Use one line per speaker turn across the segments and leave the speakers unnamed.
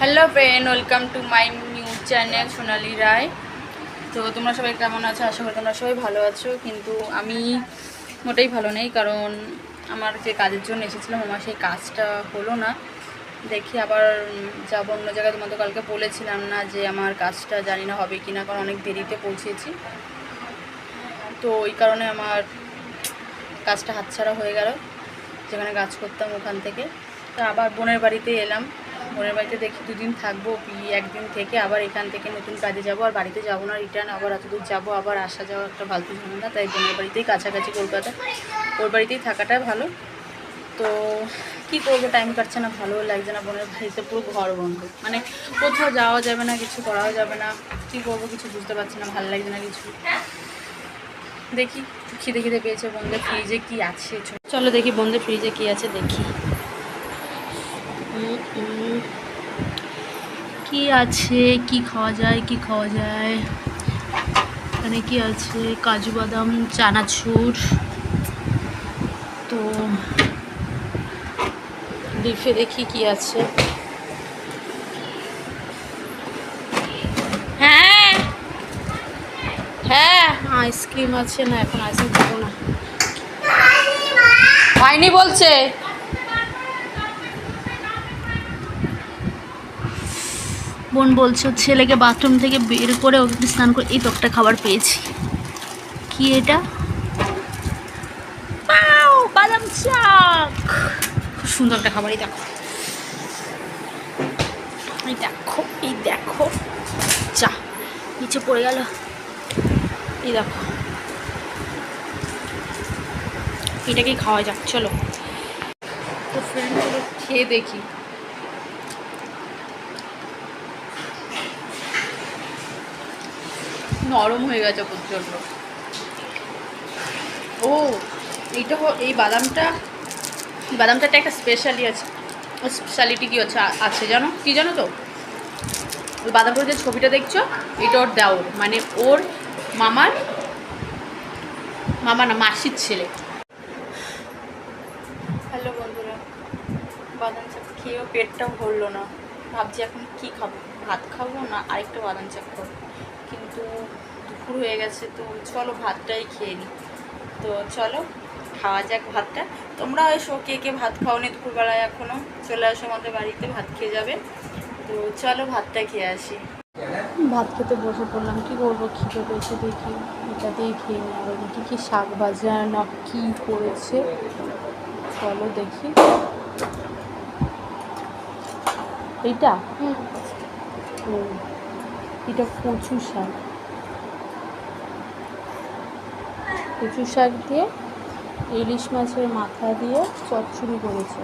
Hello friend, welcome to my new channel Sonali Roy. তো তোমরা সবাই কেমন আছো? আশা করি তোমরা সবাই ভালো আছো, কিন্তু আমি মোটেই ভালো নেই। কারণ আমার যে কাজের জন্য এসেছিলাম আমার সেই কাজটা হলো না। দেখি আবার যাবো অন্য জায়গায়। তোমাদের কালকে বলেছিলাম না যে আমার কাজটা জানি না হবে কি না, কারণ অনেক দেরিতে পৌঁছেছি। তো ওই কারণে আমার কাজটা হাতছাড়া হয়ে গেল, যেখানে কাজ করতাম ওখান থেকে। তো আবার বোনের বাড়িতে এলাম। বোনের বাড়িতে দেখি দুদিন থাকবো, একদিন থেকে আবার এখান থেকে নতুন কাজে যাব। আর বাড়িতে যাবো না, রিটার্ন আবার এত দূর যাবো, আবার আসা যাওয়া একটা ফালতু ঝামেলা। তাই বোনের বাড়িতেই, কাছাকাছি কলকাতা, ওর বাড়িতেই থাকাটা ভালো। তো কী করবো, টাইম কাটছে না, ভালোও লাগছে না। বোনের বাড়িতে পুরো ঘর বন্ধ, মানে কোথাও যাওয়া যাবে না, কিছু করাও যাবে না। কী করবো কিছু বুঝতে পারছি না, ভালো লাগছে না কিছু। দেখি খিদে খিদে পেয়েছে। বোনদের ফ্রিজে কি আছে, চলো দেখি বোনদের ফ্রিজে কি আছে দেখি। কি আছে, কি খাওয়া যায়, কি খাওয়া যায়। এখানে কি আছে? কাজু বাদাম, চানাচুর। তো ডিপে দেখি কি আছে। হ্যাঁ হ্যাঁ, আইসক্রিম আছে না? এখন আইসক্রিম খাবো না, হয়নি বলছে। বোন বলছে ছেলেকে বাথরুম থেকে বের করে ওকে স্নান করে এই টকটা খাবার পেয়েছি। কি এটা? বাদাম চাক, খুব সুন্দর একটা খাবার। এই দেখো, এই দেখো, এই দেখো, চা নিচে পড়ে গেল। এই দেখো, এটাকেই খাওয়া যাক, চলো। তো ফ্রেন্ডগুলো খেয়ে দেখি। নরম হয়ে গেছে প্রচণ্ড। ও এইটা, এই বাদামটা একটা স্পেশালি আছে। স্পেশালিটি কি আছে জানো? কি জানো তো? ওই বাদামটার যে ছবিটা দেখছো, এটা ওর দেওর, মানে ওর মামার না, মাসির ছেলে। হ্যালো বন্ধুরা, বাদাম চা খেয়েও পেটটাও ভরলো না। ভাবছি এখন কি খাবো, ভাত খাবো না আরেকটা বাদাম চা খাবো। কিন্তু দুপুর হয়ে গেছে, তো চলো ভাতটাই খেয়ে নিই। তো চলো খাওয়া যাক ভাতটা। তোমরা এসো, কে কে ভাত খাওনি দুপুরবেলায় এখনও, চলে আসো আমাদের বাড়িতে, ভাত খেয়ে যাবে। তো চলো ভাতটা খেয়ে আসি। ভাত খেতে বসে পড়লাম, কী করবো, খিদে পেয়েছে, দেখি এটাতেই খেয়ে নিই। আর ওদিকে কি শাক ভাজা না কী করেছে, চলো দেখি। এইটা ও, এটা কচু শাক। কচু শাক দিয়ে ইলিশ মাছের মাথা দিয়ে চচ্চড়ি করেছে।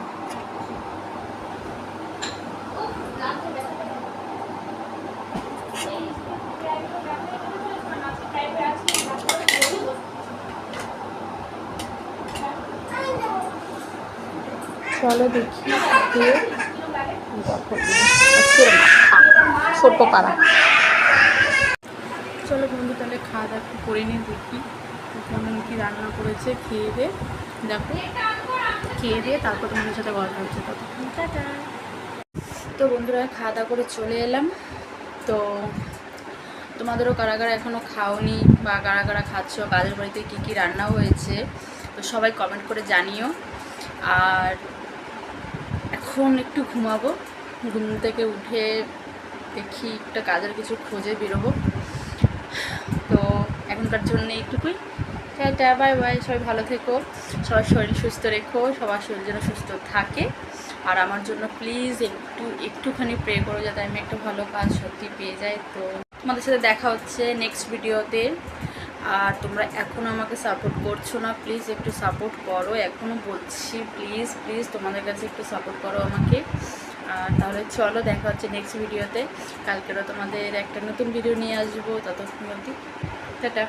চলো দেখি খেয়ে। দেখো ছোট্ট পাড়া। চলো বন্ধু, তাহলে খাওয়া দাওয়া একটু করে নিয়ে দেখি কেমন কী রান্না করেছে। খেয়ে দিয়ে দেখো, খেয়ে দিয়ে তারপর তোমাদের সাথে গল্প হচ্ছে। ততক্ষণ টাটা। তো বন্ধুরা, খাওয়া দাওয়া করে চলে এলাম। তো তোমাদেরও কারা কারা এখনও খাওনি বা কারা কারা খাচ্ছ, কাদের বাড়িতে কী কী রান্না হয়েছে, তো সবাই কমেন্ট করে জানিও। আর এখন একটু ঘুমাবো, ঘুম থেকে উঠে দেখি একটা কাজের কিছু খোঁজে বেরোবো। তো এখনকার জন্য এইটুকুই, টাটা, বাই বাই। সবাই ভালো থেকো, সবার শরীর সুস্থ রেখো, সবার শরীর যেন সুস্থ থাকে। আর আমার জন্য প্লিজ একটুখানি প্রে করো, যাতে আমি একটা ভালো কাজ সত্যি পেয়ে যাই। তো তোমাদের সাথে দেখা হচ্ছে নেক্সট ভিডিওতে। আর তোমরা এখনও আমাকে সাপোর্ট করছো না, প্লিজ একটু সাপোর্ট করো। এখনও বলছি, প্লিজ প্লিজ তোমাদের কাছে একটু সাপোর্ট করো আমাকে। আর তাহলে চলো দেখা হচ্ছে নেক্সট ভিডিওতে। কালকেরও তোমাদের একটা নতুন ভিডিও নিয়ে আসবো। ততক্ষণ অবধি টাটা।